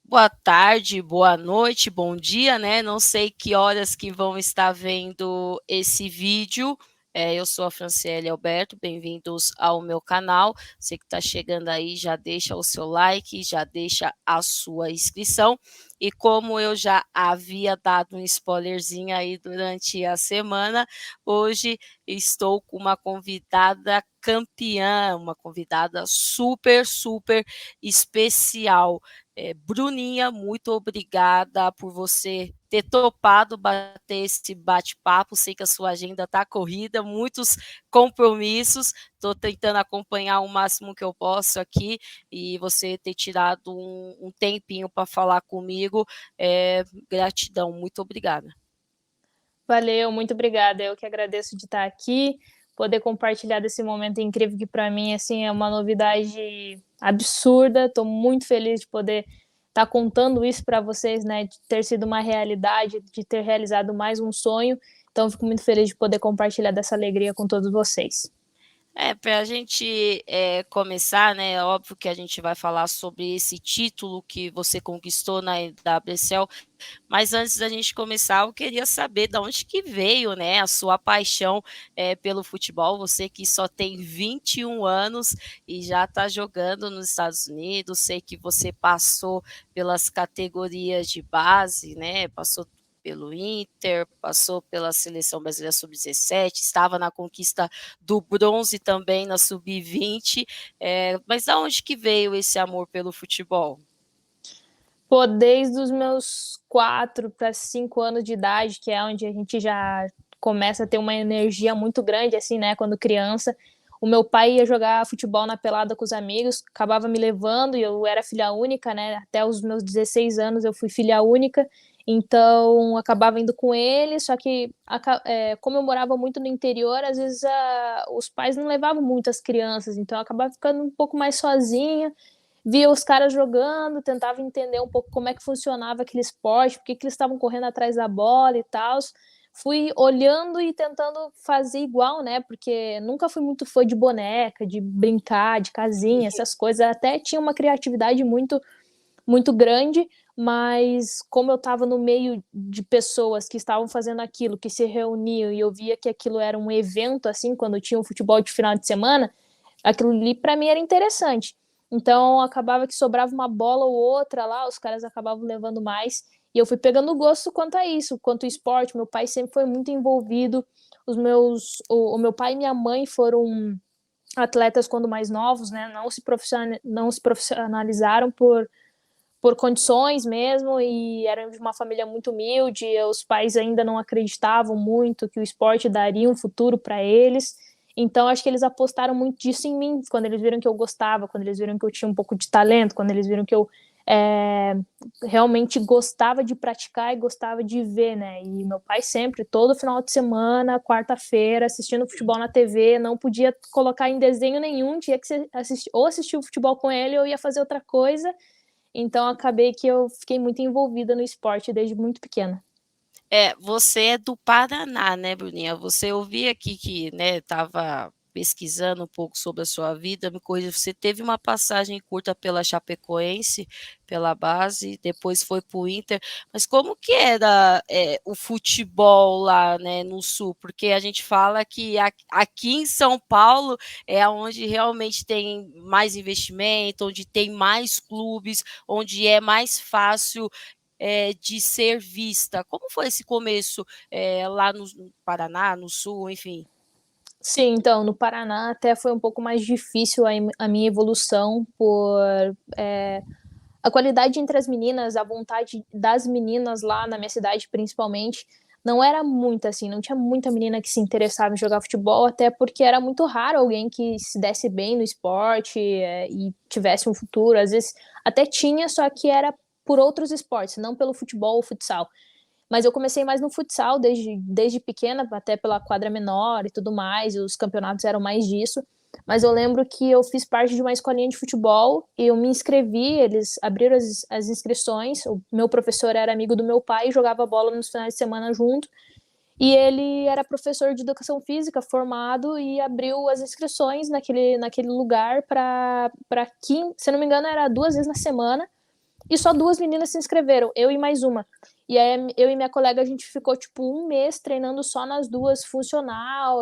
Boa tarde, boa noite, bom dia, né? Não sei que horas que vão estar vendo esse vídeo. Eu sou a Franciele Alberto, bem-vindos ao meu canal. Você que está chegando aí, já deixa o seu like, já deixa a sua inscrição. E como eu já havia dado um spoilerzinho aí durante a semana, hoje estou com uma convidada campeã, uma convidada super, super especial. Bruninha, muito obrigada por você ter topado bater esse bate-papo. Sei que a sua agenda está corrida, muitos compromissos. Estou tentando acompanhar o máximo que eu posso aqui e você ter tirado um tempinho para falar comigo. Gratidão, muito obrigada. Valeu, muito obrigada. Eu que agradeço de estar aqui, poder compartilhar desse momento incrível que para mim assim é uma novidade absurda. Estou muito feliz de poder estar contando isso para vocês, né? De ter sido uma realidade, de ter realizado mais um sonho. Então, fico muito feliz de poder compartilhar dessa alegria com todos vocês. Para a gente começar, né? É óbvio que a gente vai falar sobre esse título que você conquistou na WSL, mas antes da gente começar, eu queria saber de onde que veio, né, a sua paixão pelo futebol. Você que só tem 21 anos e já está jogando nos Estados Unidos. Sei que você passou pelas categorias de base, né? Passou pelo Inter, passou pela Seleção Brasileira Sub-17, estava na conquista do bronze também na Sub-20. Mas de onde que veio esse amor pelo futebol? Pô, desde os meus 4 para 5 anos de idade, que é onde a gente já começa a ter uma energia muito grande, assim, né, quando criança. O meu pai ia jogar futebol na pelada com os amigos, acabava me levando, e eu era filha única, né, até os meus 16 anos eu fui filha única, então acabava indo com ele, só que como eu morava muito no interior, às vezes os pais não levavam muito as crianças, então eu acabava ficando um pouco mais sozinha, via os caras jogando, tentava entender um pouco como é que funcionava aquele esporte, por que eles estavam correndo atrás da bola e tal. Fui olhando e tentando fazer igual, né? Porque nunca fui muito fã de boneca, de brincar, de casinha, essas coisas. Até tinha uma criatividade muito, muito grande, mas como eu estava no meio de pessoas que estavam fazendo aquilo, que se reuniam e eu via que aquilo era um evento, assim, quando tinha um futebol de final de semana, aquilo ali para mim era interessante. Então acabava que sobrava uma bola ou outra lá, os caras acabavam levando mais. E eu fui pegando gosto quanto a isso, quanto ao esporte. Meu pai sempre foi muito envolvido. O meu pai e minha mãe foram atletas quando mais novos, né? Não se profissionalizaram por condições mesmo, e eram de uma família muito humilde. Os pais ainda não acreditavam muito que o esporte daria um futuro para eles. Então, acho que eles apostaram muito disso em mim, quando eles viram que eu gostava, quando eles viram que eu tinha um pouco de talento, quando eles viram que eu é, realmente gostava de praticar e gostava de ver, né? E meu pai sempre, todo final de semana, quarta-feira, assistindo futebol na TV, não podia colocar em desenho nenhum, tinha que assistir o futebol com ele ou ia fazer outra coisa. Então acabei que eu fiquei muito envolvida no esporte desde muito pequena. Você é do Paraná, né, Bruninha? Você ouvi aqui que, né, estava pesquisando um pouco sobre a sua vida, me corrija, você teve uma passagem curta pela Chapecoense, pela base, depois foi para o Inter, mas como que era o futebol lá, né, no Sul? Porque a gente fala que aqui em São Paulo é onde realmente tem mais investimento, onde tem mais clubes, onde é mais fácil de ser vista. Como foi esse começo lá no Paraná, no Sul, enfim? Sim, então, no Paraná até foi um pouco mais difícil a minha evolução é, a qualidade entre as meninas, a vontade das meninas lá na minha cidade, principalmente, não era muita, assim, não tinha muita menina que se interessava em jogar futebol, até porque era muito raro alguém que se desse bem no esporte e tivesse um futuro. Às vezes até tinha, só que era por outros esportes, não pelo futebol ou futsal. Mas eu comecei mais no futsal desde pequena, até pela quadra menor e tudo mais, e os campeonatos eram mais disso. Mas eu lembro que eu fiz parte de uma escolinha de futebol e eu me inscrevi, eles abriram as inscrições, o meu professor era amigo do meu pai e jogava bola nos finais de semana junto, e ele era professor de educação física formado e abriu as inscrições naquele lugar para se não me engano era 2 vezes na semana, e só 2 meninas se inscreveram, eu e mais uma. E aí eu e minha colega, a gente ficou, tipo, um mês treinando só nas duas, funcional,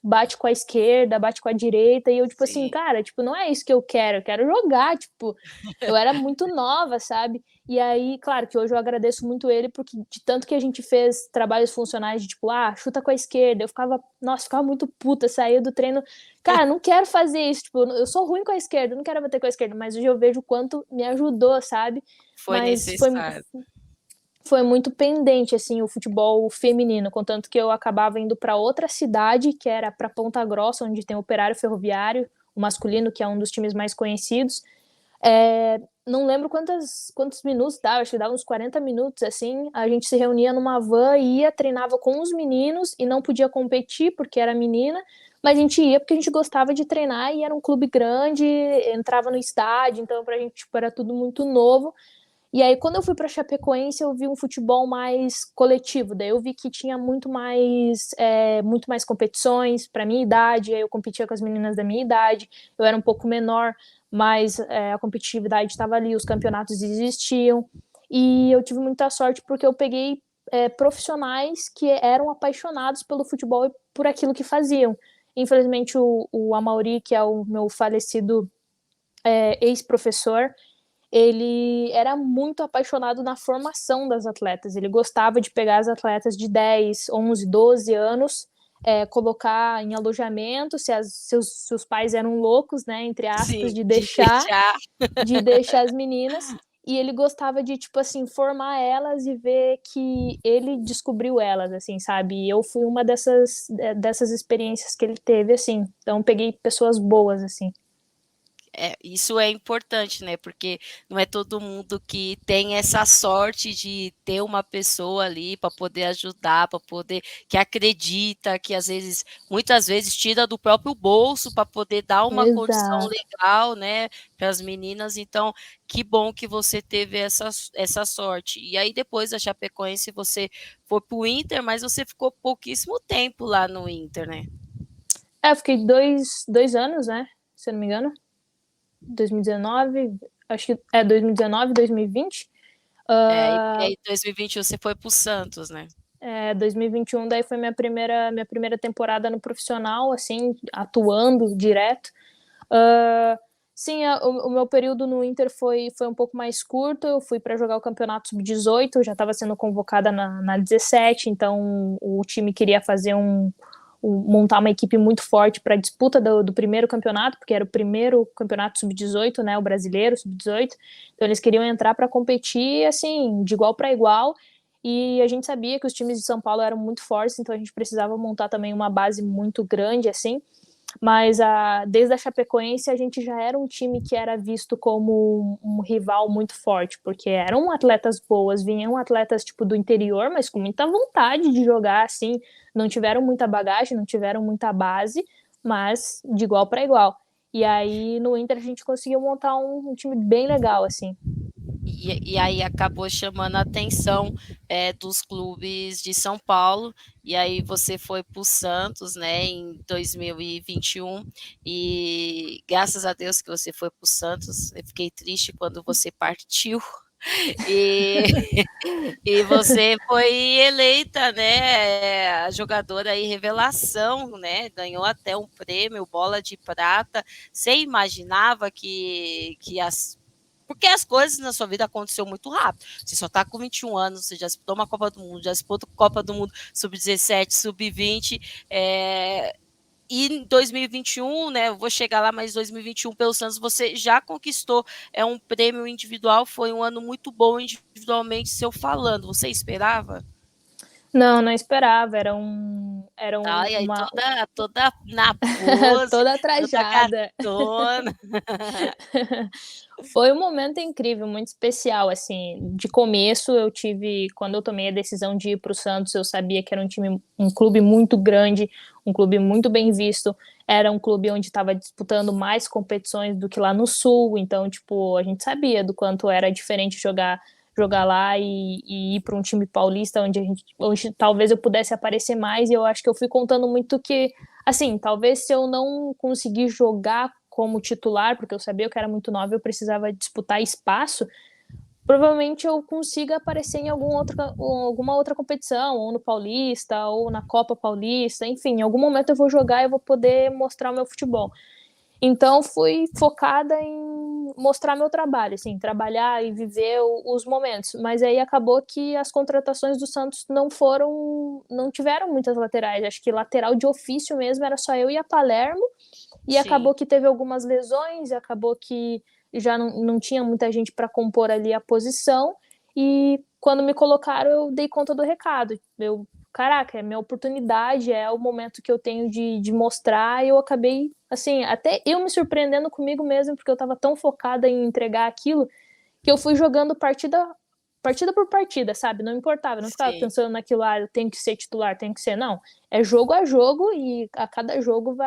bate com a esquerda, bate com a direita, e eu, tipo assim, Sim. cara, tipo, não é isso que eu quero jogar, tipo, eu era muito nova, sabe? E aí, claro que hoje eu agradeço muito ele, porque de tanto que a gente fez trabalhos funcionais de tipo, chuta com a esquerda, eu ficava, nossa, ficava muito puta, saía do treino, cara, não quero fazer isso, tipo, eu sou ruim com a esquerda, não quero bater com a esquerda, mas hoje eu vejo o quanto me ajudou, sabe? Foi Mas necessário. foi muito pendente, assim, o futebol feminino, contanto que eu acabava indo para outra cidade, que era para Ponta Grossa, onde tem o Operário Ferroviário, o masculino, que é um dos times mais conhecidos. Não lembro quantos minutos dava, acho que dava uns 40 minutos, assim, a gente se reunia numa van, ia, treinava com os meninos, e não podia competir, porque era menina, mas a gente ia porque a gente gostava de treinar, e era um clube grande, entrava no estádio, então pra gente, tipo, era tudo muito novo. E aí, quando eu fui para Chapecoense, eu vi um futebol mais coletivo. Daí eu vi que tinha muito mais competições para minha idade. Aí eu competia com as meninas da minha idade. Eu era um pouco menor, mas a competitividade estava ali, os campeonatos existiam. E eu tive muita sorte porque eu peguei profissionais que eram apaixonados pelo futebol e por aquilo que faziam. Infelizmente, o Amauri, que é o meu falecido ex-professor, ele era muito apaixonado na formação das atletas. Ele gostava de pegar as atletas de 10, 11, 12 anos, colocar em alojamento, se os pais eram loucos, né, entre aspas, Sim, de deixar. de deixar as meninas. E ele gostava de, tipo assim, formar elas e ver que ele descobriu elas, assim, sabe? E eu fui uma dessas experiências que ele teve, assim. Então, peguei pessoas boas, assim. Isso é importante, né? Porque não é todo mundo que tem essa sorte de ter uma pessoa ali para poder ajudar, para poder que acredita, que às vezes, muitas vezes tira do próprio bolso para poder dar uma condição Exato. legal, né, para as meninas. Então, que bom que você teve essa sorte. E aí depois da Chapecoense você foi para o Inter, mas você ficou pouquíssimo tempo lá no Inter, né? Eu fiquei dois anos, né? Se eu não me engano. 2019, acho que 2019, 2020. E aí Uh, em 2020 você foi para o Santos, né? 2021 daí foi minha primeira temporada no profissional, assim, atuando direto. Uh, sim, o meu período no Inter foi um pouco mais curto. Eu fui para jogar o campeonato sub-18, eu já estava sendo convocada na 17, então o time queria fazer montar uma equipe muito forte para a disputa do primeiro campeonato, porque era o primeiro campeonato sub-18, né, o brasileiro sub-18. Então eles queriam entrar para competir assim, de igual para igual. E a gente sabia que os times de São Paulo eram muito fortes, então a gente precisava montar também uma base muito grande assim. Mas desde a Chapecoense a gente já era um time que era visto como um rival muito forte, porque eram atletas boas, vinham atletas tipo do interior, mas com muita vontade de jogar, assim, não tiveram muita bagagem, não tiveram muita base, mas de igual para igual. E aí no Inter a gente conseguiu montar um time bem legal, assim. E aí acabou chamando a atenção dos clubes de São Paulo, e aí você foi para o Santos, né, em 2021, e graças a Deus que você foi para o Santos. Eu fiquei triste quando você partiu, e, e você foi eleita, né, a jogadora aí revelação, né, ganhou até um prêmio, bola de prata. Você imaginava que as porque as coisas na sua vida aconteceu muito rápido. Você só está com 21 anos, você já disputou uma Copa do Mundo, já disputou Copa do Mundo sub-17, sub-20, e em 2021, né, eu vou chegar lá, mas 2021 pelo Santos você já conquistou um prêmio individual, foi um ano muito bom individualmente, seu falando. Você esperava? Não, não esperava, Ai, aí uma toda na pose, toda toda trajada. gatona. Foi um momento incrível, muito especial, assim, de começo quando eu tomei a decisão de ir para o Santos, eu sabia que era um clube muito grande, um clube muito bem visto, era um clube onde estava disputando mais competições do que lá no Sul, então, tipo, a gente sabia do quanto era diferente jogar lá e ir para um time paulista onde talvez eu pudesse aparecer mais, e eu acho que eu fui contando muito que, assim, talvez se eu não conseguir jogar como titular, porque eu sabia que eu era muito nova, eu precisava disputar espaço, provavelmente eu consiga aparecer em alguma outra competição, ou no Paulista, ou na Copa Paulista, enfim, em algum momento eu vou jogar e eu vou poder mostrar o meu futebol. Então fui focada em mostrar meu trabalho, assim, trabalhar e viver os momentos. Mas aí acabou que as contratações do Santos não tiveram muitas laterais. Acho que lateral de ofício mesmo era só eu e a Palermo, e Sim, acabou que teve algumas lesões, e acabou que já não tinha muita gente para compor ali a posição. E quando me colocaram, eu dei conta do recado. Caraca, é minha oportunidade, é o momento que eu tenho de mostrar. E eu acabei, assim, até eu me surpreendendo comigo mesmo, porque eu estava tão focada em entregar aquilo, que eu fui jogando partida por partida, sabe? Não importava, não ficava sim. pensando naquilo, eu tenho que ser titular, tenho que ser, não. É jogo a jogo e a cada jogo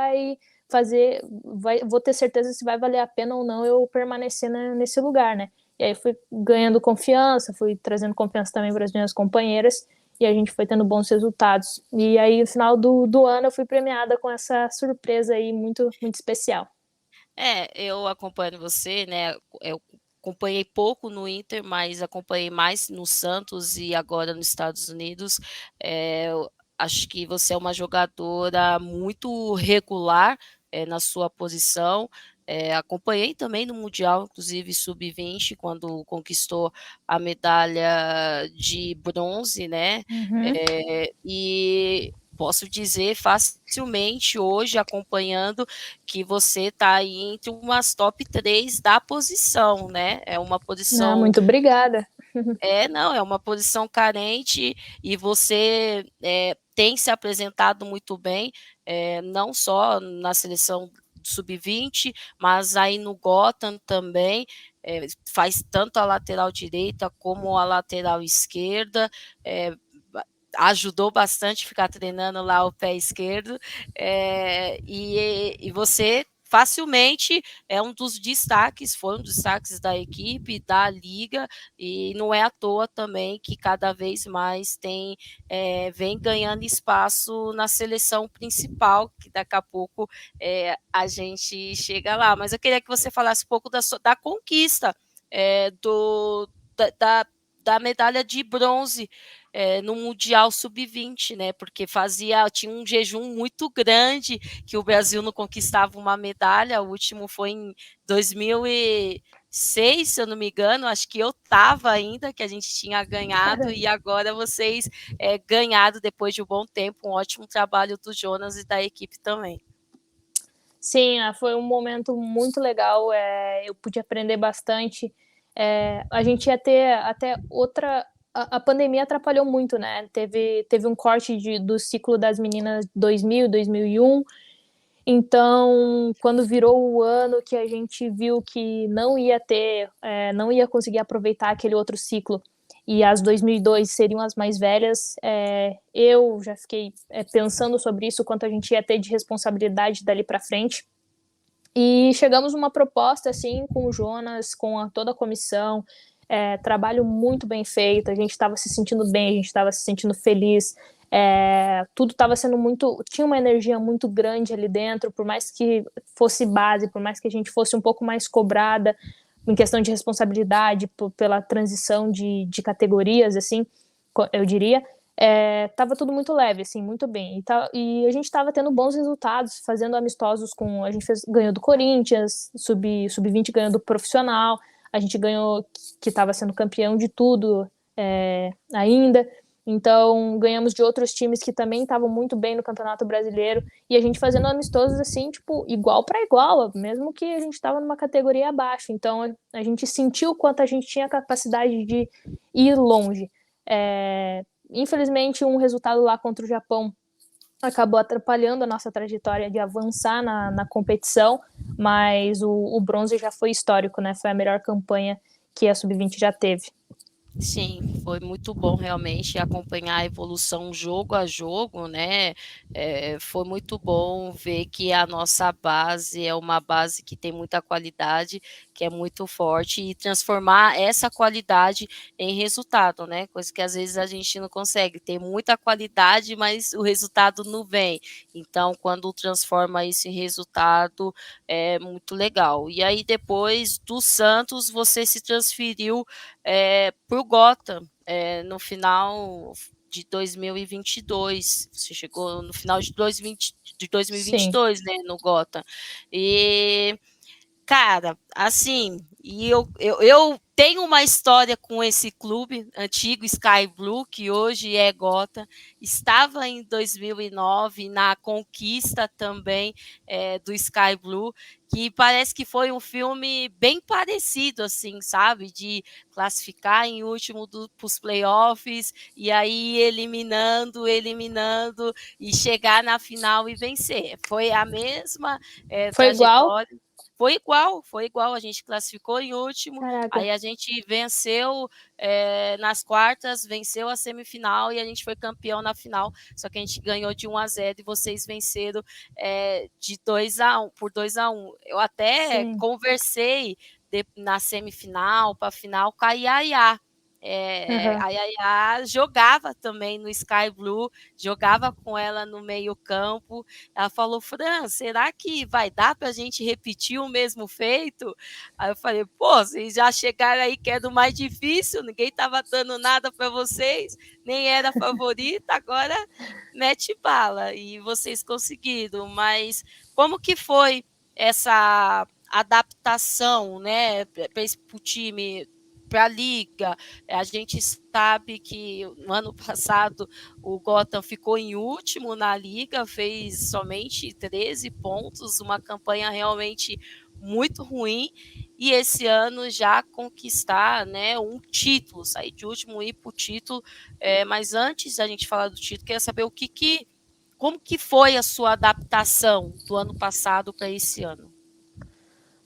vou ter certeza se vai valer a pena ou não eu permanecer nesse lugar, né? E aí fui ganhando confiança, fui trazendo confiança também para as minhas companheiras e a gente foi tendo bons resultados. E aí, no final do ano, eu fui premiada com essa surpresa aí muito, muito especial. Eu acompanho você, né, eu acompanhei pouco no Inter, mas acompanhei mais no Santos e agora nos Estados Unidos. Eu acho que você é uma jogadora muito regular, na sua posição. Acompanhei também no mundial, inclusive sub-20, quando conquistou a medalha de bronze, né, Uhum. e posso dizer facilmente hoje, acompanhando, que você está aí entre umas top 3 da posição, né? É uma posição. Muito obrigada. Não, é uma posição carente e você tem se apresentado muito bem, não só na seleção sub-20, mas aí no Gotham também. Faz tanto a lateral direita como a lateral esquerda. É, ajudou bastante ficar treinando lá o pé esquerdo, e você facilmente é um dos destaques, foi um dos destaques da equipe, da liga, e não é à toa também que cada vez mais vem ganhando espaço na seleção principal, que daqui a pouco a gente chega lá. Mas eu queria que você falasse um pouco da conquista da, da medalha de bronze no Mundial Sub-20, né? Porque tinha um jejum muito grande que o Brasil não conquistava uma medalha. O último foi em 2006, se eu não me engano, acho que eu estava ainda, que a gente tinha ganhado, e agora vocês ganharam depois de um bom tempo. Um ótimo trabalho do Jonas e da equipe também. Sim, foi um momento muito legal. Eu pude aprender bastante. A gente ia ter até outra. A pandemia atrapalhou muito, né? Teve um corte do ciclo das meninas 2000, 2001. Então, quando virou o ano que a gente viu que não ia conseguir aproveitar aquele outro ciclo, e as 2002 seriam as mais velhas, eu já fiquei pensando sobre isso, quanto a gente ia ter de responsabilidade dali para frente. E chegamos numa proposta assim com o Jonas, com toda a comissão, trabalho muito bem feito, a gente estava se sentindo bem, a gente estava se sentindo feliz, tudo estava sendo tinha uma energia muito grande ali dentro, por mais que fosse base, por mais que a gente fosse um pouco mais cobrada em questão de responsabilidade pela transição de categorias, assim, eu diria, tava tudo muito leve, assim, muito bem. E a gente tava tendo bons resultados, fazendo amistosos a gente ganhou do Corinthians, sub-20 ganhou do profissional, a gente ganhou, que estava sendo campeão de tudo ainda. Então, ganhamos de outros times que também estavam muito bem no Campeonato Brasileiro. E a gente fazendo amistosos assim, tipo, igual para igual, mesmo que a gente estava numa categoria abaixo. Então, a gente sentiu o quanto a gente tinha capacidade de ir longe. Infelizmente, um resultado lá contra o Japão acabou atrapalhando a nossa trajetória de avançar na competição, mas o bronze já foi histórico, né? Foi a melhor campanha que a Sub-20 já teve. Sim, foi muito bom realmente acompanhar a evolução jogo a jogo, né? Foi muito bom ver que a nossa base é uma base que tem muita qualidade, que é muito forte, e transformar essa qualidade em resultado, né? Coisa que às vezes a gente não consegue. Tem muita qualidade, mas o resultado não vem. Então, quando transforma isso em resultado, é muito legal. E aí, depois do Santos, você se transferiu para o Gotham, no final de 2022. Você chegou no final de Sim. 2022, né, no Gotham. E, cara, assim, eu tenho uma história com esse clube antigo, Sky Blue, que hoje é Gotham. Estava em 2009 na conquista também do Sky Blue, que parece que foi um filme bem parecido, assim, sabe? De classificar em último para os playoffs e aí eliminando e chegar na final e vencer. Foi a mesma Foi igual? trajetória. Foi igual. A gente classificou em último, Caraca. aí a gente venceu nas quartas, venceu a semifinal e a gente foi campeão na final. Só que a gente ganhou de 1-0 e vocês venceram de 2-1, por 2-1. Eu até Sim. conversei na semifinal para a final com a Yaya. Aham. A Yaya jogava também no Sky Blue, jogava com ela no meio-campo. Ela falou: Fran, será que vai dar para a gente repetir o mesmo feito? Aí eu falei: pô, vocês já chegaram aí que é do mais difícil, ninguém estava dando nada para vocês, nem era favorita, agora mete bala. E vocês conseguiram. Mas como que foi essa adaptação, né, para o time, para a liga? A gente sabe que no ano passado o Gotham ficou em último na liga, fez somente 13 pontos, uma campanha realmente muito ruim, e esse ano já conquistar, né, um título, sair de último e ir para o título. Mas antes da gente falar do título, queria saber como que foi a sua adaptação do ano passado para esse ano?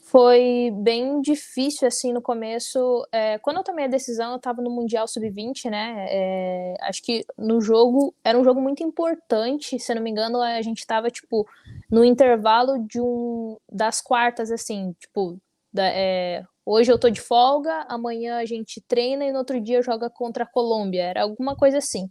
Foi bem difícil, assim, no começo. Quando eu tomei a decisão, eu estava no Mundial Sub-20, né? Acho que no jogo, era um jogo muito importante. Se eu não me engano, a gente estava, tipo, no intervalo das quartas, assim, tipo, hoje eu tô de folga, amanhã a gente treina e no outro dia joga contra a Colômbia. Era alguma coisa assim.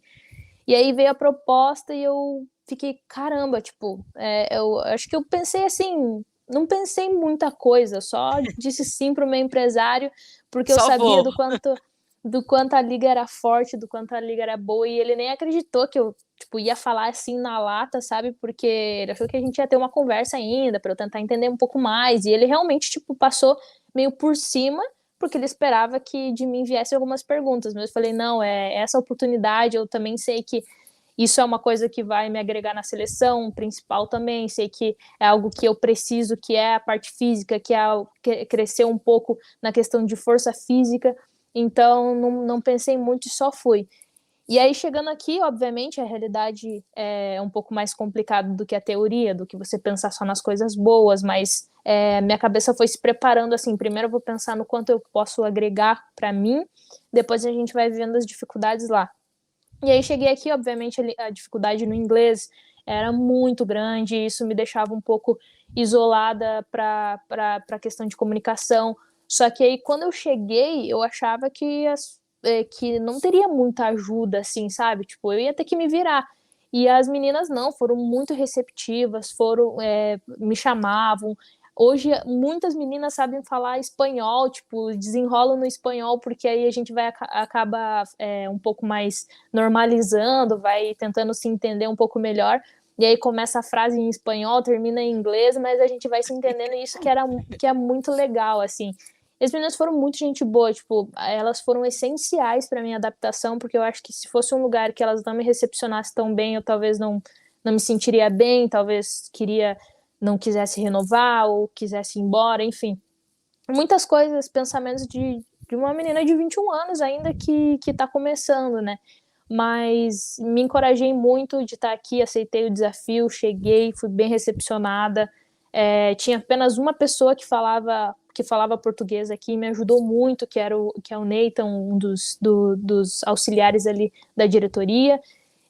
E aí veio a proposta e eu fiquei, caramba, tipo, eu acho que eu pensei assim, não pensei em muita coisa, só disse sim pro meu empresário, porque eu Só sabia vou. do quanto a liga era forte, do quanto a liga era boa, e ele nem acreditou que eu, tipo, ia falar assim na lata, sabe? Porque ele achou que a gente ia ter uma conversa ainda, para eu tentar entender um pouco mais, e ele realmente, tipo, passou meio por cima, porque ele esperava que de mim viessem algumas perguntas, mas eu falei, não, essa oportunidade, eu também sei que isso é uma coisa que vai me agregar na seleção principal também, sei que é algo que eu preciso, que é a parte física, que é crescer um pouco na questão de força física, então não pensei muito e só fui. E aí, chegando aqui, obviamente, a realidade é um pouco mais complicada do que a teoria, do que você pensar só nas coisas boas, mas minha cabeça foi se preparando assim. Primeiro eu vou pensar no quanto eu posso agregar para mim, depois a gente vai vendo as dificuldades lá. E aí cheguei aqui, obviamente, a dificuldade no inglês era muito grande, e isso me deixava um pouco isolada para a questão de comunicação. Só que aí, quando eu cheguei, eu achava que não teria muita ajuda, assim, sabe? Tipo, eu ia ter que me virar. E as meninas não, foram muito receptivas, me chamavam. Hoje, muitas meninas sabem falar espanhol, tipo, desenrolam no espanhol, porque aí a gente acaba um pouco mais normalizando, vai tentando se entender um pouco melhor. E aí começa a frase em espanhol, termina em inglês, mas a gente vai se entendendo, e isso que é muito legal, assim. As meninas foram muito gente boa, tipo, elas foram essenciais para minha adaptação, porque eu acho que se fosse um lugar que elas não me recepcionassem tão bem, eu talvez não me sentiria bem, talvez não quisesse renovar ou quisesse ir embora, enfim. Muitas coisas, pensamentos de uma menina de 21 anos ainda que tá começando, né? Mas me encorajei muito de estar aqui, aceitei o desafio, cheguei, fui bem recepcionada. Tinha apenas uma pessoa que falava português aqui, me ajudou muito, que é o Nathan, um dos auxiliares ali da diretoria.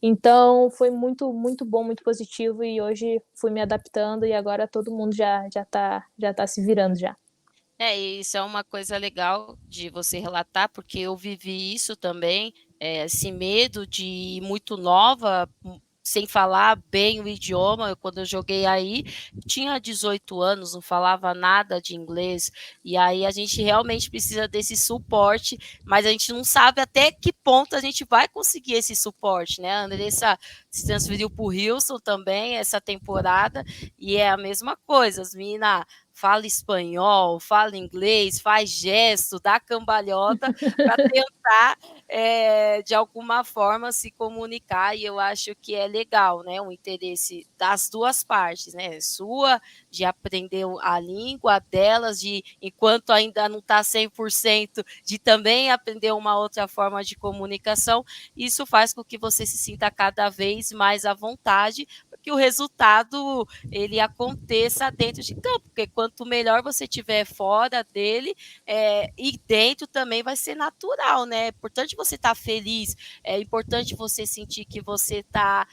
Então foi muito, muito bom, muito positivo, e hoje fui me adaptando e agora todo mundo já tá se virando já. Isso é uma coisa legal de você relatar, porque eu vivi isso também, esse medo de ir muito nova, sem falar bem o idioma. Quando eu joguei aí, tinha 18 anos, não falava nada de inglês, e aí a gente realmente precisa desse suporte, mas a gente não sabe até que ponto a gente vai conseguir esse suporte, né? A Andressa se transferiu para o Houston também essa temporada, e é a mesma coisa, as meninas fala espanhol, fala inglês, faz gesto, dá cambalhota para tentar, de alguma forma, se comunicar. E eu acho que é legal, né? O interesse das duas partes, né? Sua, de aprender a língua delas, de enquanto ainda não está 100%, de também aprender uma outra forma de comunicação. Isso faz com que você se sinta cada vez mais à vontade, porque o resultado ele aconteça dentro de campo, porque quanto melhor você tiver fora dele, e dentro também vai ser natural, né? É importante você estar feliz, é importante você sentir que você está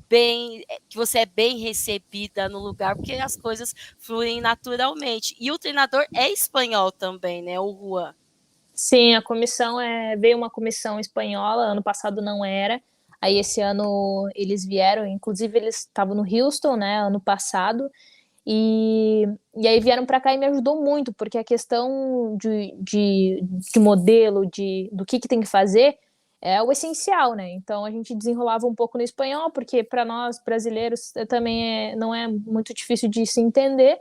bem, que você é bem recebida no lugar, porque as coisas fluem naturalmente. E o treinador é espanhol também, né, o Juan? Sim, a comissão veio uma comissão espanhola, ano passado não era. Aí esse ano eles vieram, inclusive eles estavam no Houston, né, ano passado, e aí vieram para cá e me ajudou muito, porque a questão de modelo, do que tem que fazer, é o essencial, né? Então a gente desenrolava um pouco no espanhol, porque para nós brasileiros também não é muito difícil de se entender.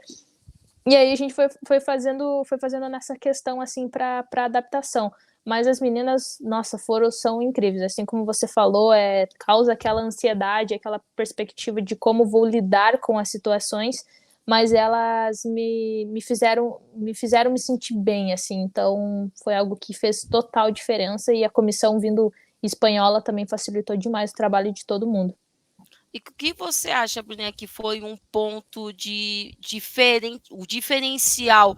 E aí a gente foi fazendo nessa questão assim para adaptação. Mas as meninas, nossa, são incríveis. Assim como você falou, causa aquela ansiedade, aquela perspectiva de como vou lidar com as situações, mas elas me fizeram me sentir bem, assim. Então foi algo que fez total diferença e a comissão vindo espanhola também facilitou demais o trabalho de todo mundo. E o que você acha, Brunet, que foi um ponto o diferencial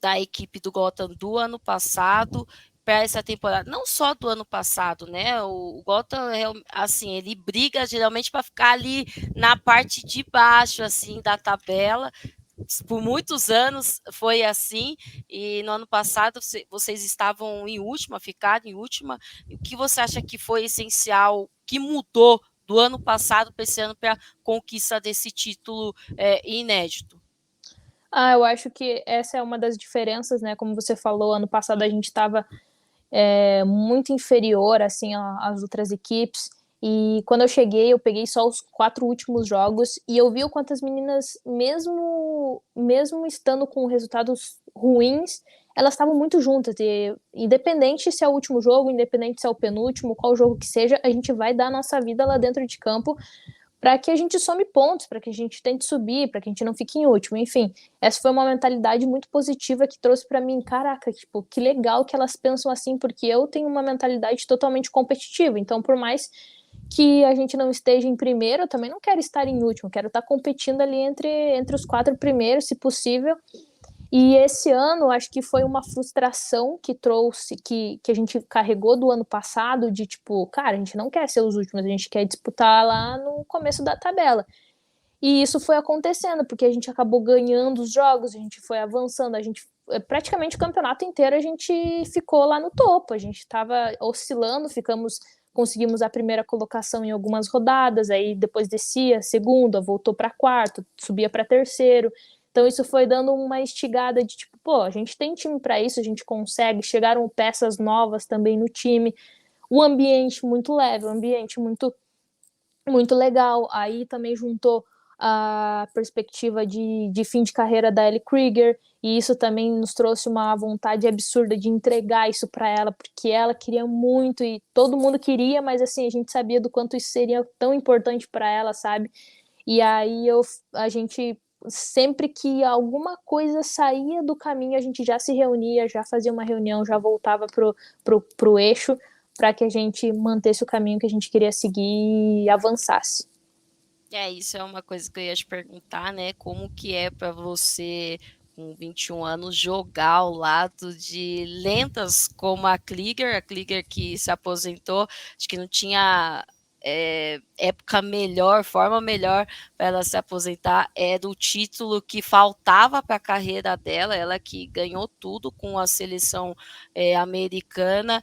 da equipe do Gotham do ano passado para essa temporada? Não só do ano passado, né? O Gotham, assim, ele briga geralmente para ficar ali na parte de baixo, assim, da tabela. Por muitos anos foi assim, e no ano passado vocês estavam em última, ficaram em última. O que você acha que foi essencial, que mudou do ano passado para esse ano para a conquista desse título inédito? Eu acho que essa é uma das diferenças, né? Como você falou, ano passado a gente estava muito inferior assim às outras equipes. E quando eu cheguei, eu peguei só os 4 últimos jogos e eu vi o quanto as meninas, mesmo estando com resultados ruins, elas estavam muito juntas. E, independente se é o último jogo, independente se é o penúltimo, qual jogo que seja, a gente vai dar a nossa vida lá dentro de campo para que a gente some pontos, para que a gente tente subir, para que a gente não fique em último. Enfim, essa foi uma mentalidade muito positiva que trouxe para mim, caraca, tipo, que legal que elas pensam assim, porque eu tenho uma mentalidade totalmente competitiva. Então, por mais que a gente não esteja em primeiro, eu também não quero estar em último, quero estar competindo ali entre os 4 primeiros, se possível, e esse ano, acho que foi uma frustração que trouxe, que a gente carregou do ano passado, de tipo, cara, a gente não quer ser os últimos, a gente quer disputar lá no começo da tabela. E isso foi acontecendo, porque a gente acabou ganhando os jogos, a gente foi avançando, praticamente o campeonato inteiro a gente ficou lá no topo, a gente estava oscilando, conseguimos a primeira colocação em algumas rodadas, aí depois descia segunda, voltou para quarto, subia para terceiro. Então isso foi dando uma estigada de tipo, pô, a gente tem time para isso, a gente consegue. Chegaram peças novas também no time, o ambiente muito leve, o ambiente muito legal. Aí também juntou a perspectiva de fim de carreira da Ellie Krieger, e isso também nos trouxe uma vontade absurda de entregar isso para ela, porque ela queria muito e todo mundo queria, mas assim, a gente sabia do quanto isso seria tão importante para ela, sabe? E aí a gente sempre que alguma coisa saía do caminho, a gente já se reunia, já fazia uma reunião, já voltava pro eixo para que a gente mantesse o caminho que a gente queria seguir e avançasse. Isso é uma coisa que eu ia te perguntar, né? Como que é para você, com 21 anos, jogar ao lado de lendas como a Klieger que se aposentou, acho que não tinha época melhor, forma melhor para ela se aposentar, era o título que faltava para a carreira dela, ela que ganhou tudo com a seleção americana.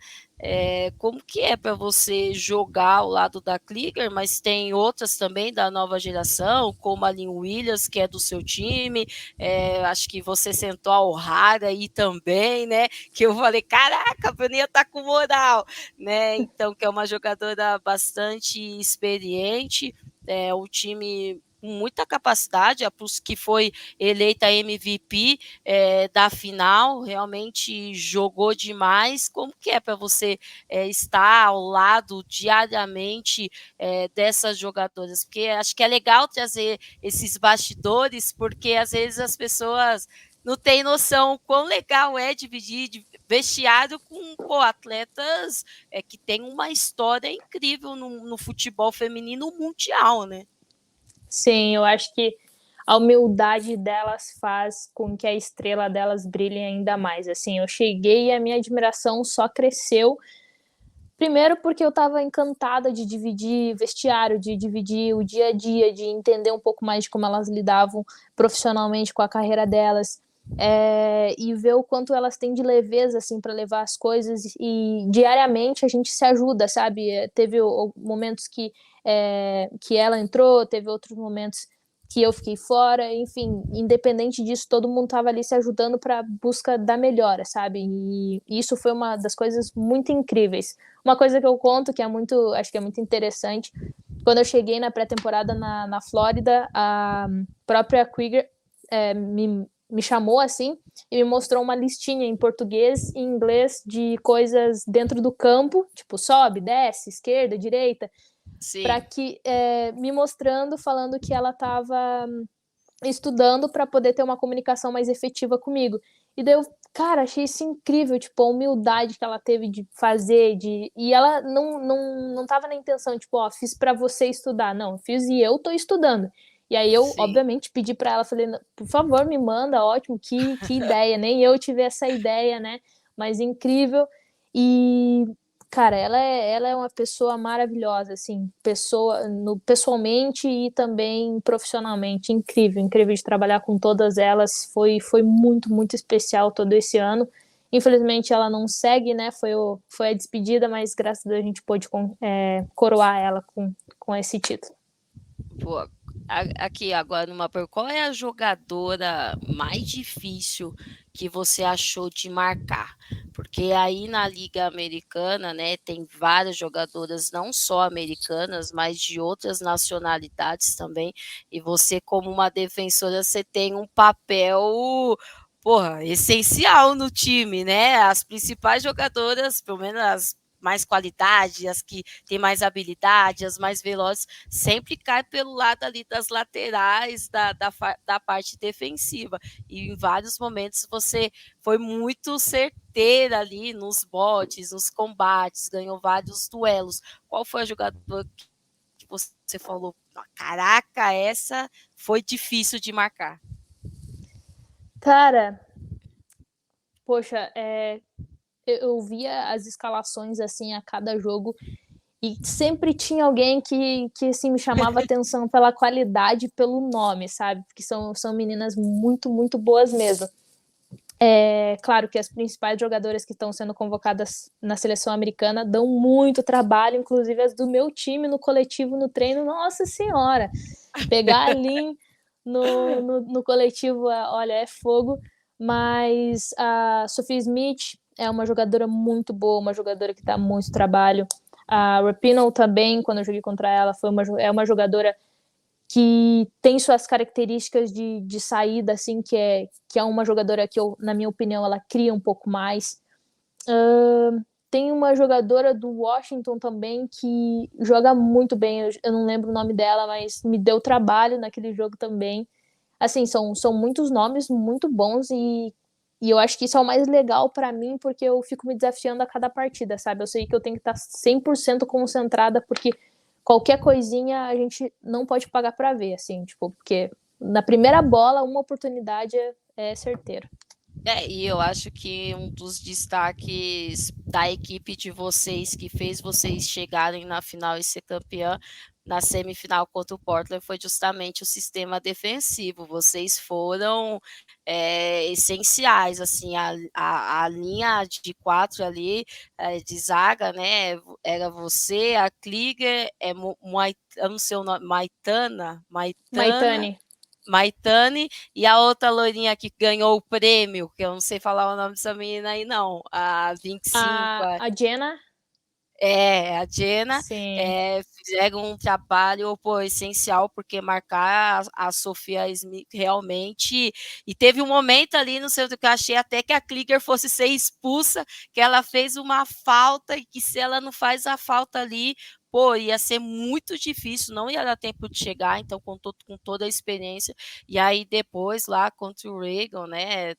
Como que é para você jogar ao lado da Clicker, mas tem outras também da nova geração, como a Lynn Williams, que é do seu time, acho que você sentou a O'Hara aí também, né, que eu falei, caraca, a Bruninha tá com moral, né, então que é uma jogadora bastante experiente, o time com muita capacidade, a que foi eleita MVP da final, realmente jogou demais. Como que é para você estar ao lado diariamente dessas jogadoras? Porque acho que é legal trazer esses bastidores, porque às vezes as pessoas não têm noção quão legal é dividir vestiário com atletas que têm uma história incrível no futebol feminino mundial, né? Sim, eu acho que a humildade delas faz com que a estrela delas brilhe ainda mais. Assim, eu cheguei e a minha admiração só cresceu. Primeiro porque eu estava encantada de dividir vestiário, de dividir o dia a dia, de entender um pouco mais de como elas lidavam profissionalmente com a carreira delas. E ver o quanto elas têm de leveza assim para levar as coisas, e diariamente a gente se ajuda, sabe? Teve momentos que ela entrou, teve outros momentos que eu fiquei fora, enfim, independente disso, todo mundo estava ali se ajudando para busca da melhora, sabe? E isso foi uma das coisas muito incríveis. Uma coisa que eu conto que acho que é muito interessante, quando eu cheguei na pré-temporada na Flórida, a própria Krieger me chamou assim e me mostrou uma listinha em português e inglês de coisas dentro do campo, tipo sobe, desce, esquerda, direita, para Sim. que me mostrando, falando que ela estava estudando para poder ter uma comunicação mais efetiva comigo. E daí eu, cara, achei isso incrível, tipo, a humildade que ela teve de fazer, e ela não tava na intenção, tipo, ó, fiz para você estudar. Não, fiz e eu tô estudando. E aí eu, Sim. obviamente, pedi para ela, falei, por favor, me manda, ótimo, que ideia, nem eu tive essa ideia, né? Mas incrível. E, cara, ela é uma pessoa maravilhosa, assim, pessoalmente e também profissionalmente, incrível, incrível de trabalhar com todas elas, foi muito, muito especial todo esse ano. Infelizmente ela não segue, né, foi a despedida, mas graças a Deus a gente pôde coroar ela com esse título. Pô, aqui agora numa pergunta, qual é a jogadora mais difícil que você achou de marcar? Porque aí na Liga Americana, né, tem várias jogadoras, não só americanas, mas de outras nacionalidades também. E você, como uma defensora, você tem um papel, porra, essencial no time, né? As principais jogadoras, pelo menos as mais qualidade, as que têm mais habilidade, as mais velozes, sempre cai pelo lado ali das laterais da parte defensiva. E em vários momentos você foi muito certeira ali nos botes, nos combates, ganhou vários duelos. Qual foi a jogadora que você falou, caraca, essa foi difícil de marcar? Cara, poxa, eu via as escalações assim a cada jogo. E sempre tinha alguém que assim, me chamava atenção pela qualidade, pelo nome, sabe? Porque são meninas muito, muito boas mesmo. Claro que as principais jogadoras que estão sendo convocadas na seleção americana dão muito trabalho, inclusive as do meu time no coletivo, no treino, nossa senhora! Pegar ali no coletivo, olha, é fogo. Mas a Sophie Smith é uma jogadora muito boa, uma jogadora que dá muito trabalho. A Rapinoe também, quando eu joguei contra ela, é uma jogadora que tem suas características de saída, assim, que é uma jogadora que, na minha opinião, ela cria um pouco mais. Tem uma jogadora do Washington também que joga muito bem, eu não lembro o nome dela, mas me deu trabalho naquele jogo também. Assim, são muitos nomes muito bons, e eu acho que isso é o mais legal para mim, porque eu fico me desafiando a cada partida, sabe? Eu sei que eu tenho que estar 100% concentrada, porque qualquer coisinha a gente não pode pagar para ver, assim, tipo, porque na primeira bola, uma oportunidade é certeira. E eu acho que um dos destaques da equipe de vocês que fez vocês chegarem na final e ser campeã na semifinal contra o Portland foi justamente o sistema defensivo. Vocês foram essenciais, assim, a linha de 4 ali de zaga, né? Era você, a Kliger, eu não sei o nome, Maitane. Maitane e a outra loirinha que ganhou o prêmio, que eu não sei falar o nome dessa menina aí, não. A 25. A Jenna. A Jenna, Sim. fizeram um trabalho, pô, essencial, porque marcar a Sofia Smith realmente. E teve um momento ali, no centro que eu achei até que a Kliger fosse ser expulsa, que ela fez uma falta, e que se ela não faz a falta ali, pô, ia ser muito difícil, não ia dar tempo de chegar, então, com toda a experiência. E aí, depois, lá contra o Reagan, né?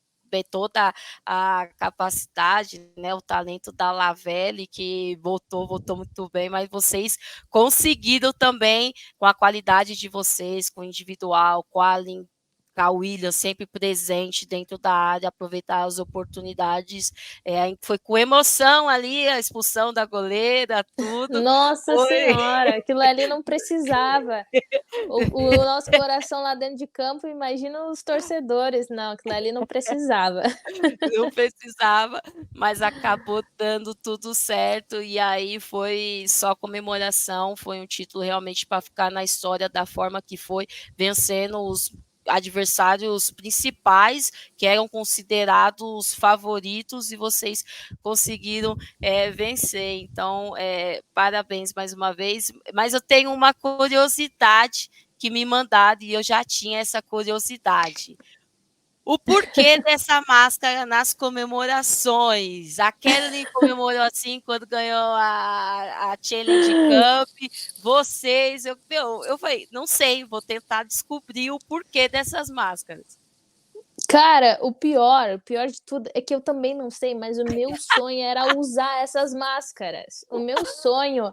Toda a capacidade, né, o talento da Lavelle, que voltou muito bem, mas vocês conseguiram também, com a qualidade de vocês, com o individual, com a Williams sempre presente dentro da área, aproveitar as oportunidades. Foi com emoção ali a expulsão da goleira, tudo. Nossa Foi. Senhora, aquilo ali não precisava. O nosso coração lá dentro de campo, imagina os torcedores. Não, aquilo ali não precisava. Não precisava, mas acabou dando tudo certo e aí foi só comemoração, foi um título realmente para ficar na história da forma que foi, vencendo os adversários principais que eram considerados favoritos e vocês conseguiram vencer. Então, parabéns mais uma vez. Mas eu tenho uma curiosidade que me mandaram e eu já tinha essa curiosidade. O porquê dessa máscara nas comemorações? A Kelly comemorou assim quando ganhou a Challenge Cup. Vocês, eu falei, não sei, vou tentar descobrir o porquê dessas máscaras. Cara, o pior de tudo é que eu também não sei, mas o meu sonho era usar essas máscaras. O meu sonho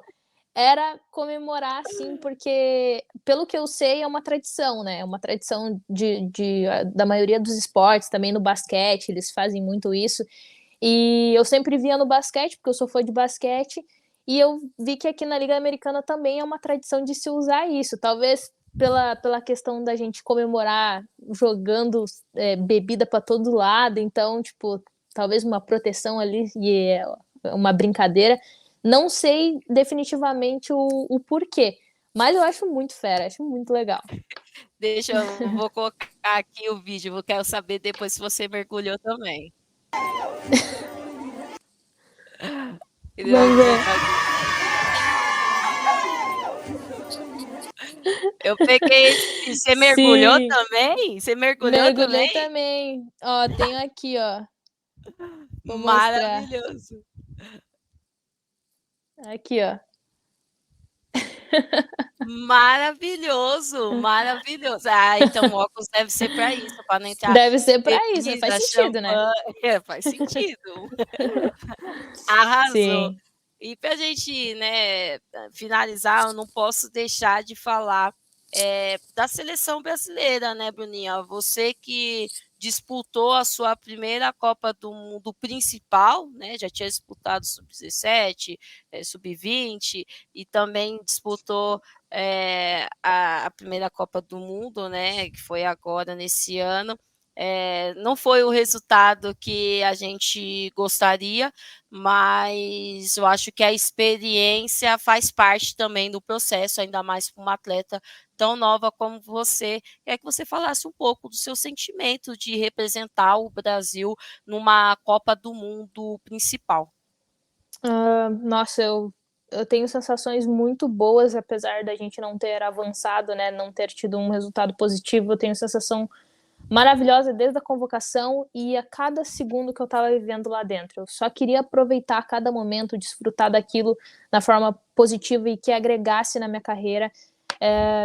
era comemorar, assim, porque, pelo que eu sei, é uma tradição, né? É uma tradição da maioria dos esportes, também no basquete, eles fazem muito isso. E eu sempre via no basquete, porque eu sou fã de basquete, e eu vi que aqui na Liga Americana também é uma tradição de se usar isso. Talvez pela questão da gente comemorar jogando bebida para todo lado, então, tipo, talvez uma proteção ali e uma brincadeira. Não sei definitivamente o porquê, mas eu acho muito fera, acho muito legal. Vou colocar aqui o vídeo, eu quero saber depois se você mergulhou também. Vamos ver. Eu peguei esse vídeo. Você mergulhou Sim, também? Você mergulhou mergulhei também? também. Ó, tenho aqui, ó. Vou mostrar. Maravilhoso. Aqui, ó. Maravilhoso, maravilhoso. Ah, então o óculos deve ser para isso, para não entrar Deve ser para isso, faz bebida, sentido, né? champanhe. Faz sentido. Arrasou. Sim. E para a gente, né, finalizar, eu não posso deixar de falar da seleção brasileira, né, Bruninha? Você que disputou a sua primeira Copa do Mundo principal, né? Já tinha disputado Sub-17, Sub-20 e também disputou a primeira Copa do Mundo, né? Que foi agora nesse ano. Não foi o resultado que a gente gostaria, mas eu acho que a experiência faz parte também do processo, ainda mais para uma atleta tão nova como você. Quer que você falasse um pouco do seu sentimento de representar o Brasil numa Copa do Mundo principal. Nossa, eu tenho sensações muito boas, apesar da gente não ter avançado, né? Não ter tido um resultado positivo. Eu tenho sensação maravilhosa desde a convocação e a cada segundo que eu estava vivendo lá dentro. Eu só queria aproveitar cada momento, desfrutar daquilo na forma positiva e que agregasse na minha carreira.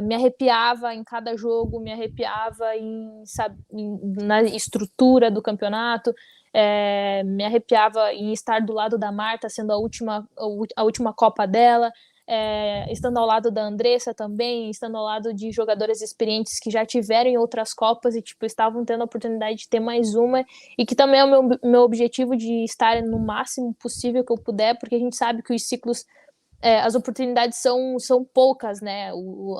Me arrepiava em cada jogo, me arrepiava na estrutura do campeonato, me arrepiava em estar do lado da Marta, sendo a última Copa dela. estando ao lado da Andressa também, estando ao lado de jogadoras experientes que já tiveram em outras Copas e, tipo, estavam tendo a oportunidade de ter mais uma, e que também é o meu objetivo de estar no máximo possível que eu puder, porque a gente sabe que os ciclos, as oportunidades são poucas, né? O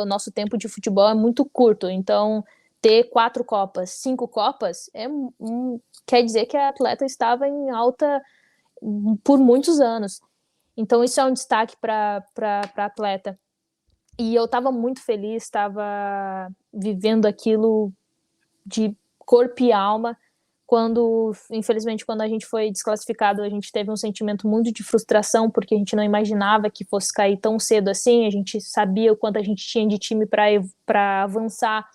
nosso tempo de futebol é muito curto, então ter 4 Copas, 5 Copas, quer dizer que a atleta estava em alta por muitos anos. Então, isso é um destaque para a atleta. E eu estava muito feliz, estava vivendo aquilo de corpo e alma. Quando, infelizmente, quando a gente foi desclassificado, a gente teve um sentimento muito de frustração, porque a gente não imaginava que fosse cair tão cedo assim. A gente sabia o quanto a gente tinha de time para avançar.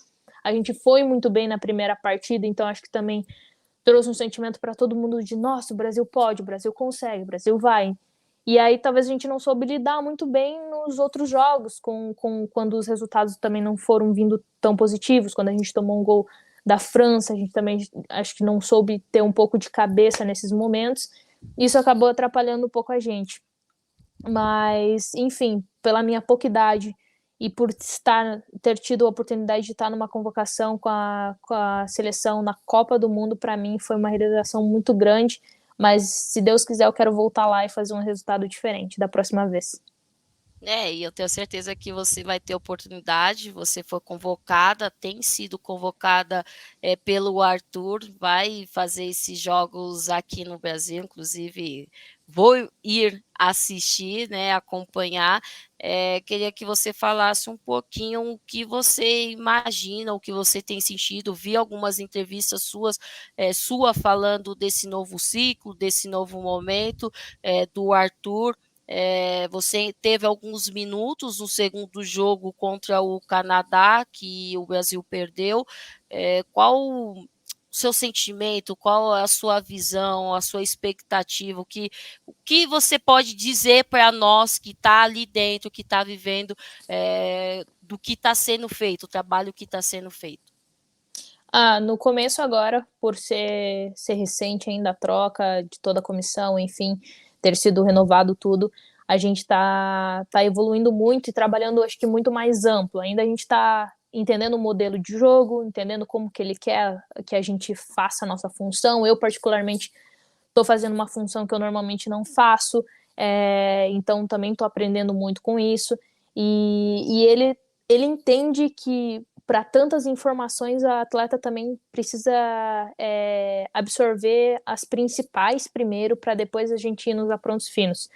A gente foi muito bem na primeira partida, então acho que também trouxe um sentimento para todo mundo de: nossa, o Brasil pode, o Brasil consegue, o Brasil vai. E aí talvez a gente não soube lidar muito bem nos outros jogos, quando os resultados também não foram vindo tão positivos, quando a gente tomou um gol da França, a gente também acho que não soube ter um pouco de cabeça nesses momentos. Isso acabou atrapalhando um pouco a gente. Mas, enfim, pela minha pouca idade e por ter tido a oportunidade de estar numa convocação com a seleção na Copa do Mundo, para mim foi uma realização muito grande. Mas, se Deus quiser, eu quero voltar lá e fazer um resultado diferente da próxima vez. E eu tenho certeza que você vai ter oportunidade, você foi convocada, tem sido convocada pelo Arthur, vai fazer esses jogos aqui no Brasil, inclusive vou ir assistir, né, acompanhar. Queria que você falasse um pouquinho o que você imagina, o que você tem sentido. Vi algumas entrevistas sua falando desse novo ciclo, desse novo momento do Arthur. Você teve alguns minutos no segundo jogo contra o Canadá, que o Brasil perdeu. Qual o seu sentimento, qual a sua visão, a sua expectativa, o que você pode dizer para nós que está ali dentro, que está vivendo do que está sendo feito, o trabalho que está sendo feito? No começo agora, por ser recente ainda a troca de toda a comissão, enfim, ter sido renovado tudo, a gente tá evoluindo muito e trabalhando, acho que muito mais amplo. Ainda a gente está entendendo o modelo de jogo, entendendo como que ele quer que a gente faça a nossa função. Eu, particularmente, estou fazendo uma função que eu normalmente não faço, então também estou aprendendo muito com isso. E ele entende que para tantas informações a atleta também precisa absorver as principais primeiro, para depois a gente ir nos aprontos finos.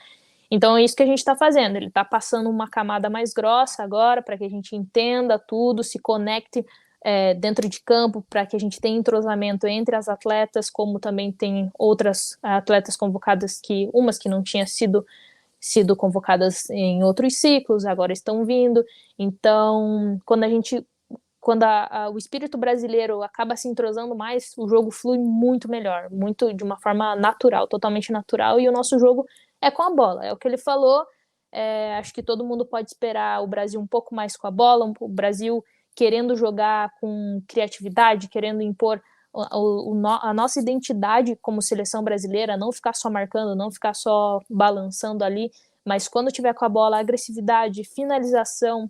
Então é isso que a gente está fazendo. Ele está passando uma camada mais grossa agora para que a gente entenda tudo, se conecte dentro de campo, para que a gente tenha entrosamento entre as atletas, como também tem outras atletas convocadas, umas que não tinham sido convocadas em outros ciclos, agora estão vindo. Então, quando o espírito brasileiro acaba se entrosando mais, o jogo flui muito melhor, muito de uma forma natural, totalmente natural, e o nosso jogo é com a bola, é o que ele falou. Acho que todo mundo pode esperar o Brasil um pouco mais com a bola, o Brasil querendo jogar com criatividade, querendo impor a nossa identidade como seleção brasileira, não ficar só marcando, não ficar só balançando ali, mas quando tiver com a bola, agressividade, finalização,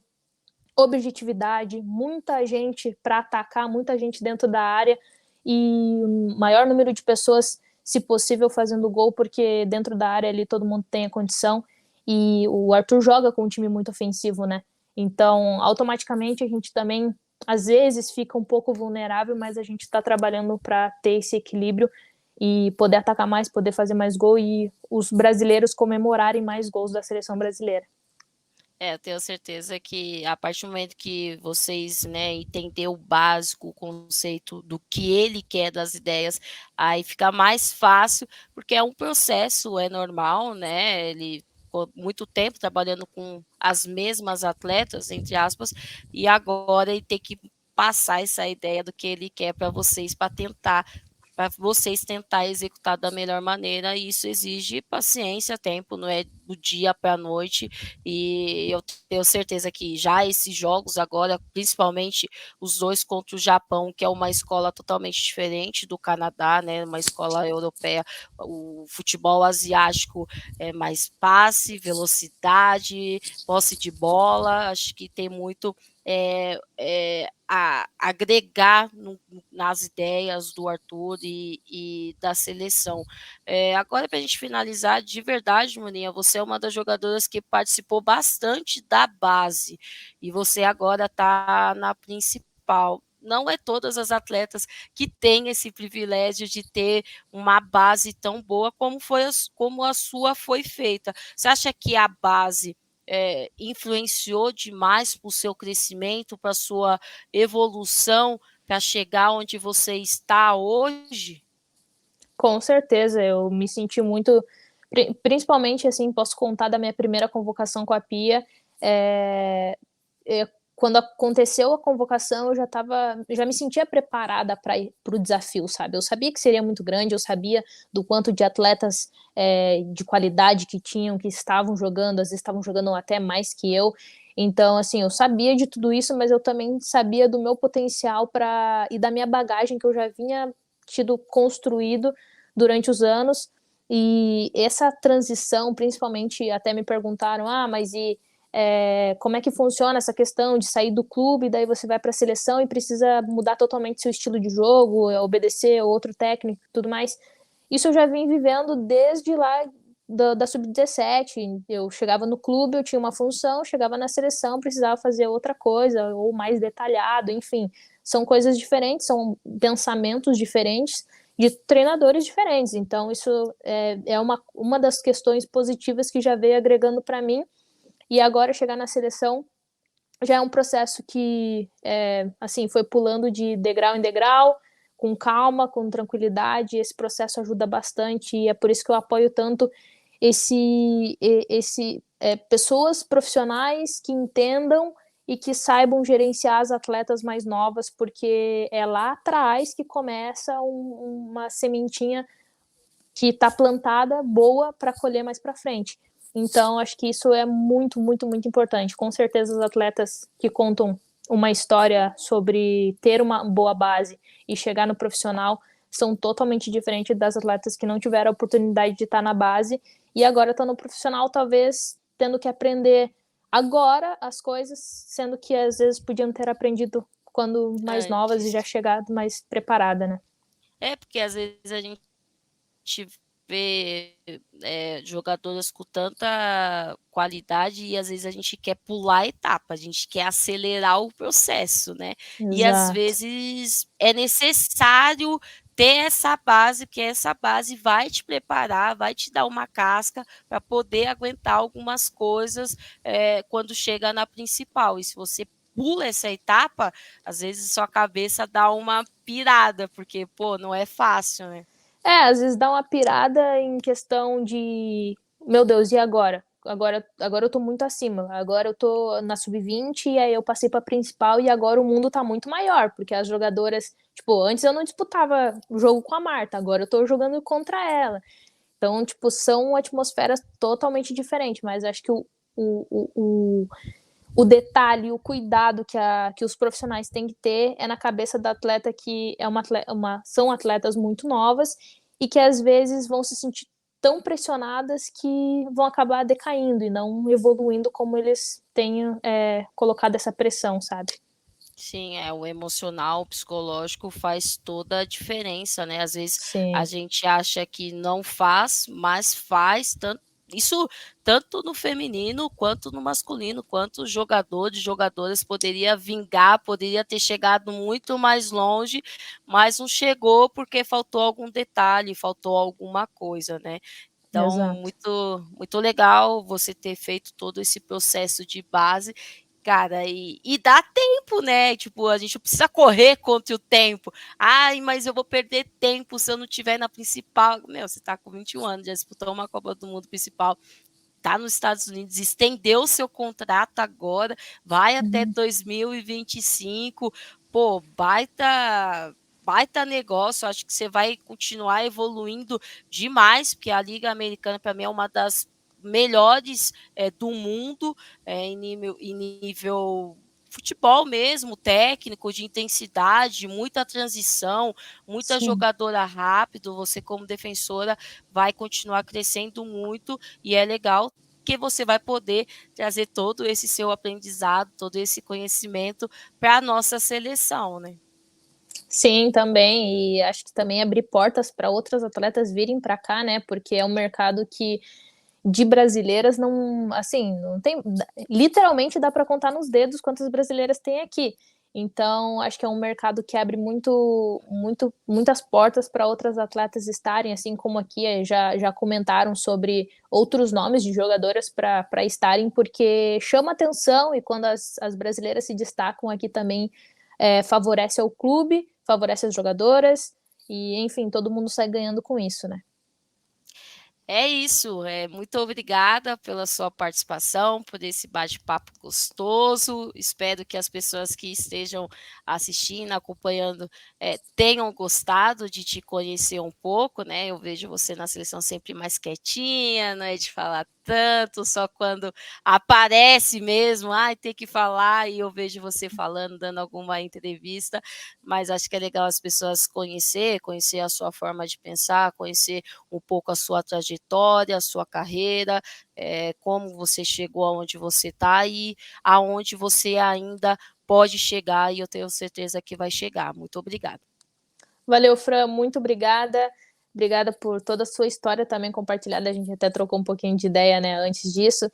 objetividade, muita gente para atacar, muita gente dentro da área e maior número de pessoas, se possível, fazendo gol, porque dentro da área ali todo mundo tem a condição, e o Arthur joga com um time muito ofensivo, né? Então, automaticamente a gente também às vezes fica um pouco vulnerável, mas a gente está trabalhando para ter esse equilíbrio e poder atacar mais, poder fazer mais gol e os brasileiros comemorarem mais gols da seleção brasileira. Eu tenho certeza que a partir do momento que vocês, né, entender o básico, o conceito do que ele quer das ideias, aí fica mais fácil, porque é um processo, é normal, né? Ele ficou muito tempo trabalhando com as mesmas atletas, entre aspas, e agora ele tem que passar essa ideia do que ele quer para vocês, para tentar para vocês tentar executar da melhor maneira, e isso exige paciência, tempo, não é do dia para a noite, e eu tenho certeza que já esses jogos agora, principalmente os dois contra o Japão, que é uma escola totalmente diferente do Canadá, né, uma escola europeia, o futebol asiático é mais passe, velocidade, posse de bola, acho que tem muito a agregar nas ideias do Arthur e da seleção. Agora, para a gente finalizar, de verdade, Maninha, você é uma das jogadoras que participou bastante da base e você agora está na principal. Não é todas as atletas que têm esse privilégio de ter uma base tão boa como a sua foi feita. Você acha que a base influenciou demais para o seu crescimento, para a sua evolução, para chegar onde você está hoje? Com certeza, eu me senti muito, principalmente assim, posso contar da minha primeira convocação com a Pia. Quando aconteceu a convocação, já me sentia preparada para ir para o desafio, sabe? Eu sabia que seria muito grande, eu sabia do quanto de atletas de qualidade que tinham, que estavam jogando, às vezes estavam jogando até mais que eu. Então, assim, eu sabia de tudo isso, mas eu também sabia do meu potencial e da minha bagagem que eu já vinha tido construído durante os anos. E essa transição, principalmente, até me perguntaram, mas como é que funciona essa questão de sair do clube, daí você vai para a seleção e precisa mudar totalmente seu estilo de jogo, obedecer outro técnico e tudo mais. Isso eu já vim vivendo desde lá da Sub-17. Eu chegava no clube, eu tinha uma função, chegava na seleção, precisava fazer outra coisa, ou mais detalhado, enfim. São coisas diferentes, são pensamentos diferentes de treinadores diferentes. Então, isso é uma das questões positivas que já veio agregando para mim. E agora chegar na seleção já é um processo que, assim, foi pulando de degrau em degrau, com calma, com tranquilidade. Esse processo ajuda bastante e é por isso que eu apoio tanto pessoas profissionais que entendam e que saibam gerenciar as atletas mais novas, porque é lá atrás que começa uma sementinha que está plantada boa para colher mais para frente. Então, acho que isso é muito, muito, muito importante. Com certeza, os atletas que contam uma história sobre ter uma boa base e chegar no profissional são totalmente diferentes das atletas que não tiveram a oportunidade de estar na base e agora estão no profissional, talvez tendo que aprender agora as coisas, sendo que às vezes podiam ter aprendido quando mais novas e já Antes. chegado mais preparada, né? Porque às vezes a gente vê jogadoras com tanta qualidade e às vezes a gente quer pular a etapa, a gente quer acelerar o processo, né? E às Exato. vezes é necessário ter essa base, porque essa base vai te preparar, vai te dar uma casca para poder aguentar algumas coisas quando chega na principal. E se você pula essa etapa, às vezes sua cabeça dá uma pirada, porque, pô, não é fácil, né? Às vezes dá uma pirada em questão de, meu Deus, e agora? Agora eu tô muito acima. Agora eu tô na sub-20 e aí eu passei pra principal e agora o mundo tá muito maior, porque as jogadoras, tipo, antes eu não disputava o jogo com a Marta, agora eu tô jogando contra ela. Então, tipo, são atmosferas totalmente diferentes, mas acho que o detalhe, o cuidado que os profissionais têm que ter é na cabeça da atleta que são atletas muito novas e que às vezes vão se sentir tão pressionadas que vão acabar decaindo e não evoluindo como eles tenham colocado essa pressão, sabe? Sim, o emocional, o psicológico faz toda a diferença, né? Às vezes a Sim, gente acha que não faz, mas faz tanto. Isso tanto no feminino quanto no masculino, quanto jogadores, jogadoras poderia vingar, poderia ter chegado muito mais longe, mas não chegou porque faltou algum detalhe, faltou alguma coisa, né? Então, exato. muito legal você ter feito todo esse processo de base, cara, e dá tempo, né? Tipo, a gente precisa correr contra o tempo. Ai, mas eu vou perder tempo se eu não tiver na principal. Meu, você tá com 21 anos, já disputou uma Copa do Mundo principal, tá nos Estados Unidos, estendeu o seu contrato agora, vai até Uhum. 2025. Pô, baita baita negócio, acho que você vai continuar evoluindo demais, porque a Liga Americana, para mim, é uma das melhores do mundo, em nível futebol mesmo, técnico, de intensidade, muita transição, muita Sim. jogadora rápido. Você, como defensora, vai continuar crescendo muito e é legal que você vai poder trazer todo esse seu aprendizado, todo esse conhecimento para a nossa seleção, né? Sim, também. E acho que também abrir portas para outras atletas virem para cá, né? Porque é um mercado que de brasileiras não, assim, não tem, literalmente dá para contar nos dedos quantas brasileiras tem aqui. Então, acho que é um mercado que abre muitas portas para outras atletas estarem, assim como aqui já comentaram sobre outros nomes de jogadoras para estarem, porque chama atenção e quando as brasileiras se destacam aqui também favorece ao clube, favorece as jogadoras e, enfim, todo mundo sai ganhando com isso, né? É isso, muito obrigada pela sua participação, por esse bate-papo gostoso. Espero que as pessoas que estejam assistindo, acompanhando, tenham gostado de te conhecer um pouco, né? Eu vejo você na seleção sempre mais quietinha, não é de falar tanto, só quando aparece mesmo, ai, tem que falar, e eu vejo você falando, dando alguma entrevista, mas acho que é legal as pessoas conhecer a sua forma de pensar, conhecer um pouco a sua trajetória, a sua carreira, como você chegou aonde você está e aonde você ainda pode chegar, e eu tenho certeza que vai chegar. Muito obrigada. Valeu, Fran, muito obrigada. Obrigada por toda a sua história também compartilhada. A gente até trocou um pouquinho de ideia, né, antes disso.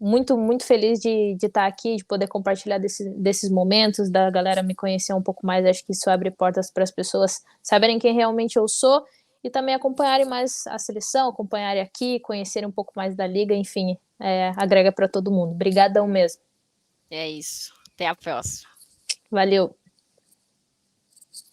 Muito feliz de estar aqui, de poder compartilhar desses momentos, da galera me conhecer um pouco mais. Acho que isso abre portas para as pessoas saberem quem realmente eu sou e também acompanharem mais a seleção, acompanharem aqui, conhecerem um pouco mais da liga, enfim, agrega para todo mundo. Obrigadão mesmo. É isso. Até a próxima. Valeu.